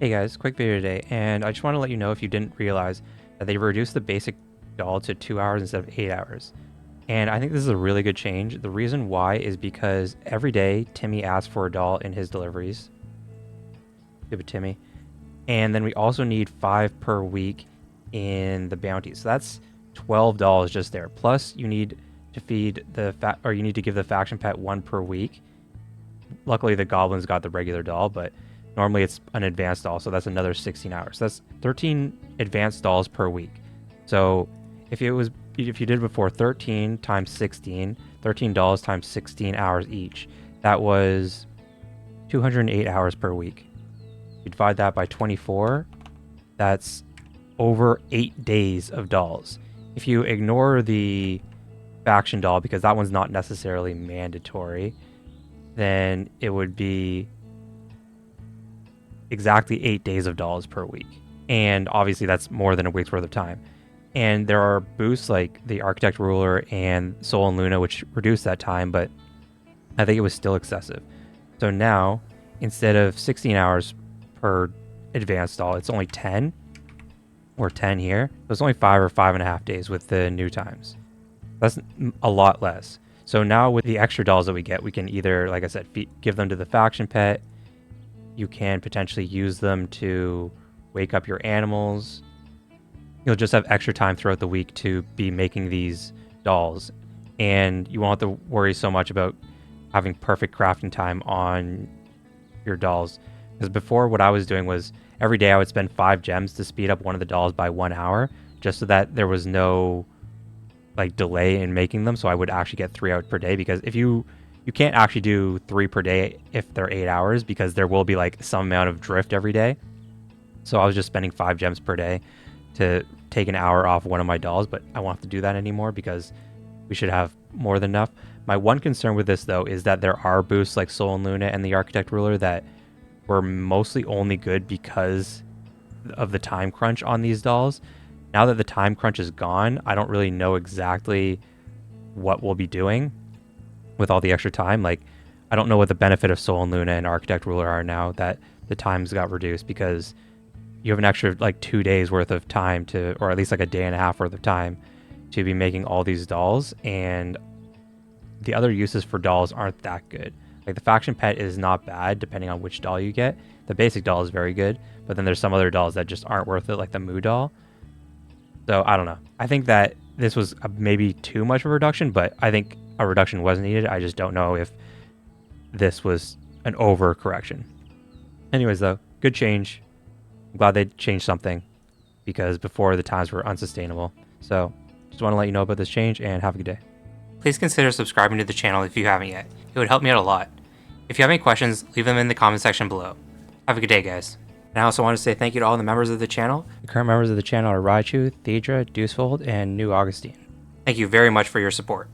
Hey guys, quick video today, and I just want to let you know if you didn't realize that they reduced the basic doll to 2 hours instead of 8 hours. And I think this is a really good change. The reason why is because every day Timmy asks for a doll in his deliveries. Give it Timmy. And then we also need 5 per week in the bounty. So that's $12 just there. Plus you need to feed you need to give the faction pet 1 per week. Luckily the goblins got the regular doll, but normally it's an advanced doll, so that's another 16 hours. That's 13 advanced dolls per week. So if you did it before 13 times 16, $13 times 16 hours each, that was 208 hours per week. You divide that by 24, that's over 8 days of dolls. If you ignore the faction doll, because that one's not necessarily mandatory, then it would be exactly 8 days of dolls per week. And obviously that's more than a week's worth of time. And there are boosts like the Architect Ruler and Sol and Luna, which reduce that time, but I think it was still excessive. So now, instead of 16 hours per advanced doll, it's only 10 or 10 here. So it's only 5 or 5.5 days with the new times. That's a lot less. So now with the extra dolls that we get, we can either, like I said, give them to the faction pet. You can potentially use them to wake up your animals. You'll just have extra time throughout the week to be making these dolls. And you won't have to worry so much about having perfect crafting time on your dolls. Because before, what I was doing was every day I would spend 5 gems to speed up one of the dolls by 1 hour, just so that there was no delay in making them. So I would actually get 3 out per day, because if you can't actually do 3 per day if they're 8 hours, because there will be some amount of drift every day. So I was just spending 5 gems per day to take an hour off one of my dolls, but I won't have to do that anymore because we should have more than enough. My one concern with this though is that there are boosts like Sol and Luna and the Architect Ruler that were mostly only good because of the time crunch on these dolls. Now that the time crunch is gone, I don't really know exactly what we'll be doing with all the extra time. I don't know what the benefit of Sol and Luna and Architect Ruler are now that the times got reduced, because you have an extra 2 days worth of time to, or at least a day and a half worth of time to be making all these dolls, and the other uses for dolls aren't that good. The faction pet is not bad depending on which doll you get. The basic doll is very good, but then there's some other dolls that just aren't worth it, like the Moo doll. So I don't know. I think that this was maybe too much of a reduction, but I think a reduction was needed. I just don't know if this was an overcorrection. Anyways though, good change. I'm glad they changed something, because before the times were unsustainable. So just want to let you know about this change, and have a good day. Please consider subscribing to the channel if you haven't yet. It would help me out a lot. If you have any questions, leave them in the comment section below. Have a good day, guys. And I also want to say thank you to all the members of the channel. The current members of the channel are Raichu, Thedra, Deucefold, and New Augustine. Thank you very much for your support.